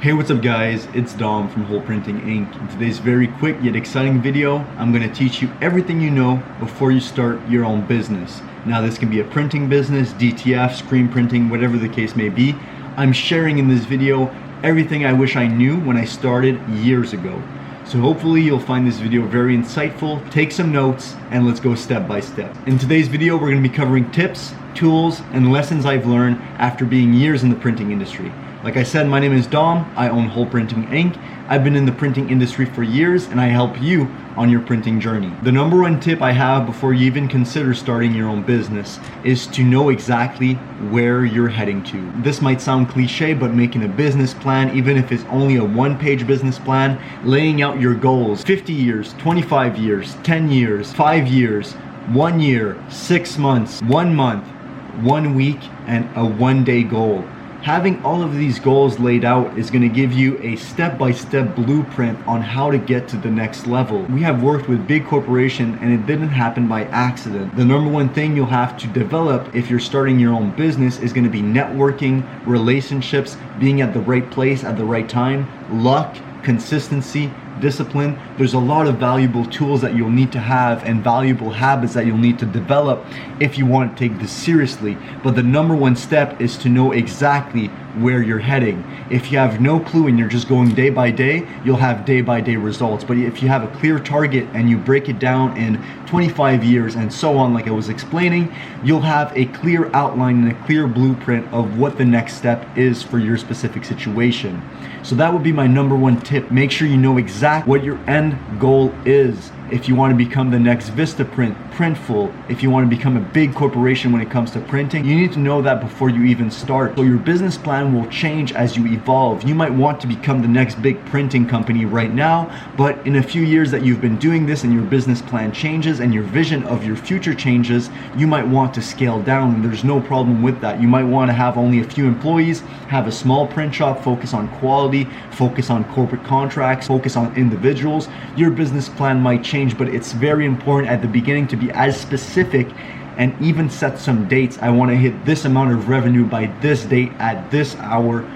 Hey, what's up guys, it's Dom from Hole Printing Inc. In today's very quick yet exciting video, I'm going to teach you everything you know before you start your own business. Now this can be a printing business, DTF, screen printing, whatever the case may be. I'm sharing in this video everything I wish I knew when I started years ago. So hopefully you'll find this video very insightful, take some notes, and let's go step by step. In today's video, we're going to be covering tips, tools, and lessons I've learned after being years in the printing industry. Like I said, my name is Dom, I own Hole Printing Inc. I've been in the printing industry for years and I help you on your printing journey. The number one tip I have before you even consider starting your own business is to know exactly where you're heading to. This might sound cliche, but making a business plan, even if it's only a one-page business plan, laying out your goals, 50 years, 25 years, 10 years, 5 years, 1 year, 6 months, 1 month, 1 week, and a one-day goal. Having all of these goals laid out is going to give you a step-by-step blueprint on how to get to the next level. We have worked with big corporations and it didn't happen by accident. The number one thing you'll have to develop if you're starting your own business is going to be networking, relationships, being at the right place at the right time, luck, consistency, discipline. There's a lot of valuable tools that you'll need to have and valuable habits that you'll need to develop if you want to take this seriously. But the number one step is to know exactly where you're heading. If you have no clue and you're just going day by day, you'll have day by day results. But if you have a clear target and you break it down in 25 years and so on, like I was explaining, you'll have a clear outline and a clear blueprint of what the next step is for your specific situation. So that would be my number one tip. Make sure you know exactly what your end goal is. If you want to become the next Vistaprint, Printful, if you want to become a big corporation when it comes to printing, you need to know that before you even start. So your business plan will change as you evolve. You might want to become the next big printing company right now, but in a few years that you've been doing this and your business plan changes and your vision of your future changes, you might want to scale down. There's no problem with that. You might want to have only a few employees, have a small print shop, focus on quality, focus on corporate contracts, focus on individuals. Your business plan might change, but it's very important at the beginning to be as specific and even set some dates. I want to hit this amount of revenue by this date at this hour.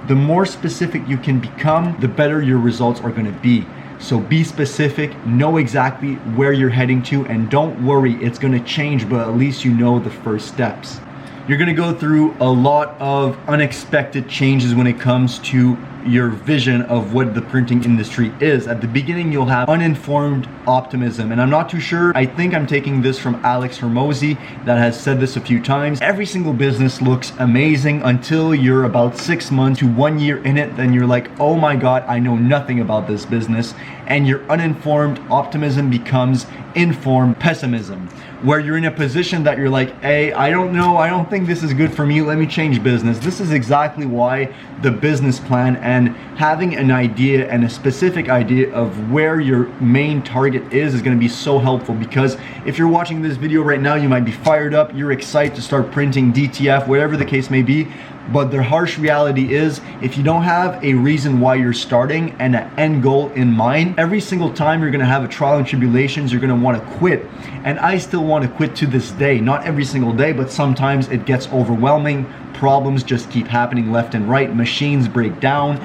The more specific you can become, the better your results are going to be. So be specific, know exactly where you're heading to, and don't worry, it's going to change, but at least you know the first steps. You're going to go through a lot of unexpected changes when it comes to your vision of what the printing industry is. At the beginning, you'll have uninformed optimism, and I'm not too sure. I think I'm taking this from Alex Hermosi that has said this a few times. Every single business looks amazing until you're about 6 months to 1 year in it. Then you're like, oh my God, I know nothing about this business. And your uninformed optimism becomes informed pessimism, where you're in a position that you're like, hey, I don't know, I don't think this is good for me, let me change business. This is exactly why the business plan and having an idea and a specific idea of where your main target is going to be so helpful. Because if you're watching this video right now, you might be fired up, you're excited to start printing DTF, whatever the case may be. But the harsh reality is, if you don't have a reason why you're starting and an end goal in mind, every single time you're gonna have a trial and tribulations, you're gonna wanna quit. And I still wanna quit to this day. Not every single day, but sometimes it gets overwhelming. Problems just keep happening left and right. Machines break down,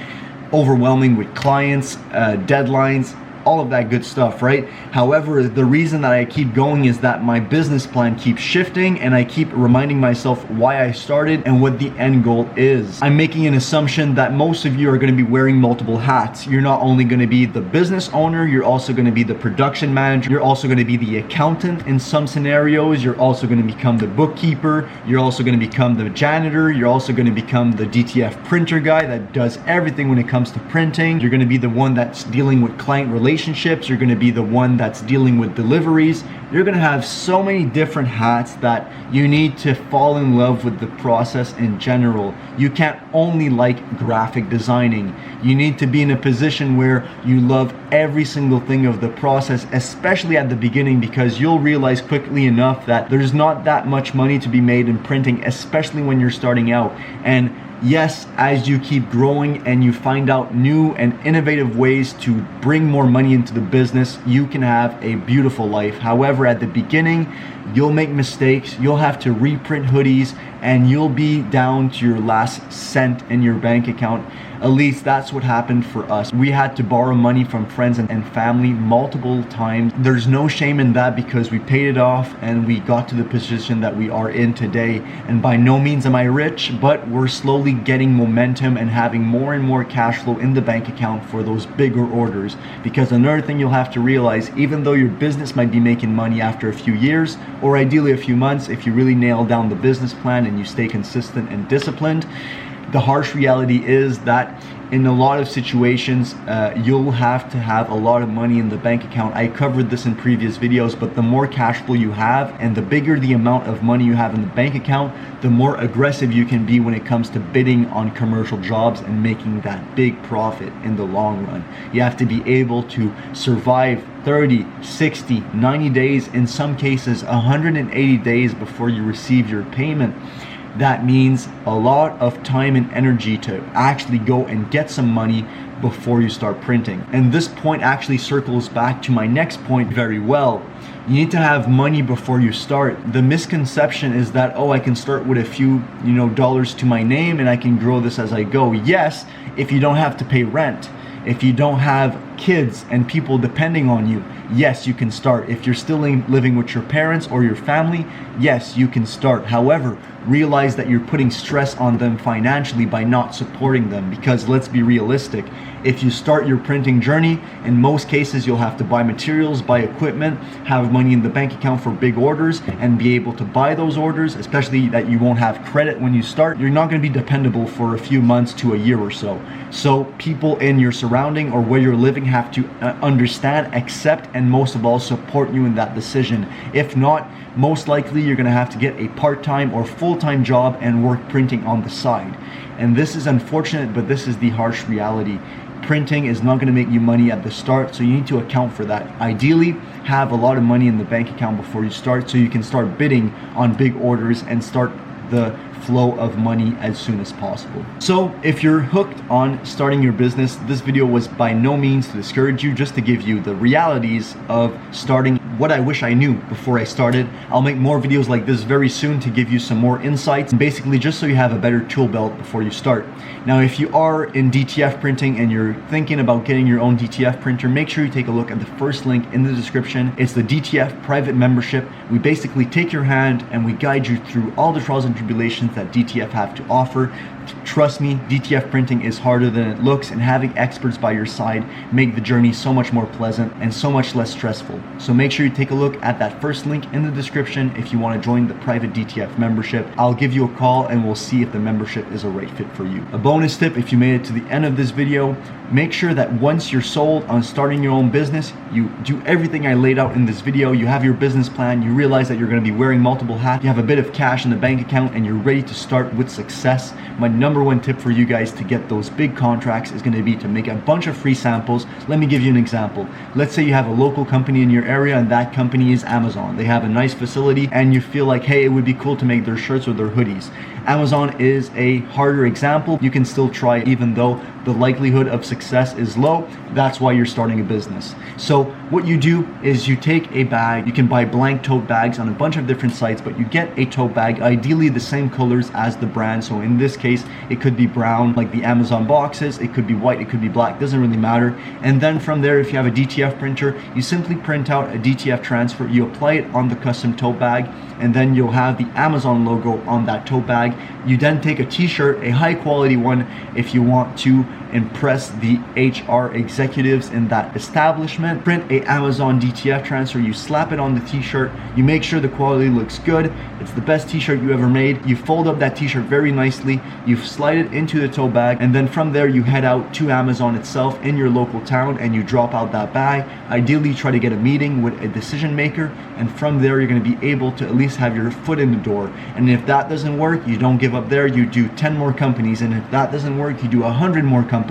overwhelming with clients, deadlines, all of that good stuff, right? However, the reason that I keep going is that my business plan keeps shifting and I keep reminding myself why I started and what the end goal is. I'm making an assumption that most of you are going to be wearing multiple hats. You're not only going to be the business owner, you're also going to be the production manager, you're also going to be the accountant in some scenarios, you're also going to become the bookkeeper, you're also going to become the janitor, you're also going to become the DTF printer guy that does everything when it comes to printing. You're going to be the one that's dealing with client relationships. You're going to be the one that's dealing with deliveries. You're going to have so many different hats that you need to fall in love with the process in general. You can't only like graphic designing. You need to be in a position where you love every single thing of the process, especially at the beginning, because you'll realize quickly enough that there's not that much money to be made in printing, especially when you're starting out. And yes, as you keep growing and you find out new and innovative ways to bring more money into the business, you can have a beautiful life. However, at the beginning, you'll make mistakes, you'll have to reprint hoodies, and you'll be down to your last cent in your bank account. At least that's what happened for us. We had to borrow money from friends and family multiple times. There's no shame in that because we paid it off and we got to the position that we are in today. And by no means am I rich, but we're slowly getting momentum and having more and more cash flow in the bank account for those bigger orders. Because another thing you'll have to realize, even though your business might be making money after a few years or ideally a few months, if you really nail down the business plan and you stay consistent and disciplined, the harsh reality is that in a lot of situations, you'll have to have a lot of money in the bank account. I covered this in previous videos, but the more cash flow you have and the bigger the amount of money you have in the bank account, the more aggressive you can be when it comes to bidding on commercial jobs and making that big profit in the long run. You have to be able to survive 30, 60, 90 days, in some cases 180 days before you receive your payment. That means a lot of time and energy to actually go and get some money before you start printing. And this point actually circles back to my next point very well. You need to have money before you start. The misconception is that, oh, I can start with a few, dollars to my name and I can grow this as I go. Yes, if you don't have to pay rent. If you don't have kids and people depending on you, yes, you can start. If you're still living with your parents or your family, yes, you can start. However, realize that you're putting stress on them financially by not supporting them, because let's be realistic. If you start your printing journey, in most cases you'll have to buy materials, buy equipment, have money in the bank account for big orders, and be able to buy those orders, especially that you won't have credit when you start. You're not going to be dependable for a few months to a year or so. So people in your surrounding or where you're living have to understand, accept, and most of all support you in that decision. If not, most likely you're going to have to get a part-time or full-time job and work printing on the side. And this is unfortunate, but this is the harsh reality. Printing is not going to make you money at the start, so you need to account for that. Ideally, have a lot of money in the bank account before you start so you can start bidding on big orders and start the flow of money as soon as possible. So if you're hooked on starting your business, this video was by no means to discourage you, just to give you the realities of starting, what I wish I knew before I started. I'll make more videos like this very soon to give you some more insights, and basically just so you have a better tool belt before you start. Now, if you are in DTF printing and you're thinking about getting your own DTF printer, make sure you take a look at the first link in the description. It's the DTF private membership. We basically take your hand and we guide you through all the trials and tribulations that DTF have to offer. Trust me, DTF printing is harder than it looks, and having experts by your side make the journey so much more pleasant and so much less stressful. So make sure you take a look at that first link in the description if you want to join the private DTF membership. I'll give you a call and we'll see if the membership is a right fit for you. A bonus tip, if you made it to the end of this video, make sure that once you're sold on starting your own business, you do everything I laid out in this video. You have your business plan, you realize that you're going to be wearing multiple hats, you have a bit of cash in the bank account, and you're ready to start with success. My number one tip for you guys to get those big contracts is going to be to make a bunch of free samples. Let me give you an example. Let's say you have a local company in your area and that company is Amazon. They have a nice facility and you feel like, hey, it would be cool to make their shirts or their hoodies. Amazon is a harder example. You can still try it even though the likelihood of success is low. That's why you're starting a business. So what you do is you take a bag. You can buy blank tote bags on a bunch of different sites, but you get a tote bag, ideally the same colors as the brand. So in this case, it could be brown like the Amazon boxes, it could be white, it could be black, doesn't really matter. And then from there, if you have a DTF printer, you simply print out a DTF transfer, you apply it on the custom tote bag, and then you'll have the Amazon logo on that tote bag. You then take a t-shirt, a high quality one if you want to impress the HR executives in that establishment. Print a Amazon DTF transfer, you slap it on the t-shirt, you make sure the quality looks good, it's the best t-shirt you ever made, you fold up that t-shirt very nicely, you slide it into the tote bag, and then from there you head out to Amazon itself in your local town and you drop out that bag. Ideally try to get a meeting with a decision maker, and from there you're going to be able to at least have your foot in the door. And if that doesn't work, you don't give up there, you do 10 more companies, and if that doesn't work, you do 100 more companies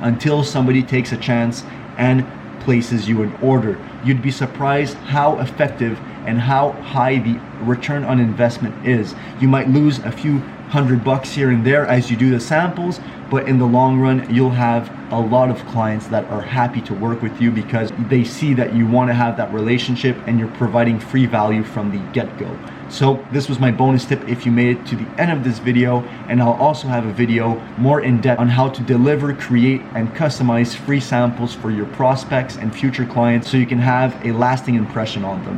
until somebody takes a chance and places you an order. You'd be surprised how effective and how high the return on investment is. You might lose a few $100 here and there as you do the samples, but in the long run, you'll have a lot of clients that are happy to work with you because they see that you want to have that relationship and you're providing free value from the get-go. So this was my bonus tip if you made it to the end of this video, and I'll also have a video more in depth on how to deliver, create, and customize free samples for your prospects and future clients so you can have a lasting impression on them.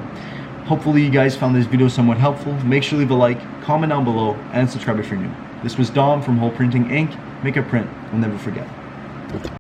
Hopefully you guys found this video somewhat helpful. Make sure to leave a like, comment down below, and subscribe if you're new. This was Dom from Whole Printing Inc. Make a print, we'll never forget.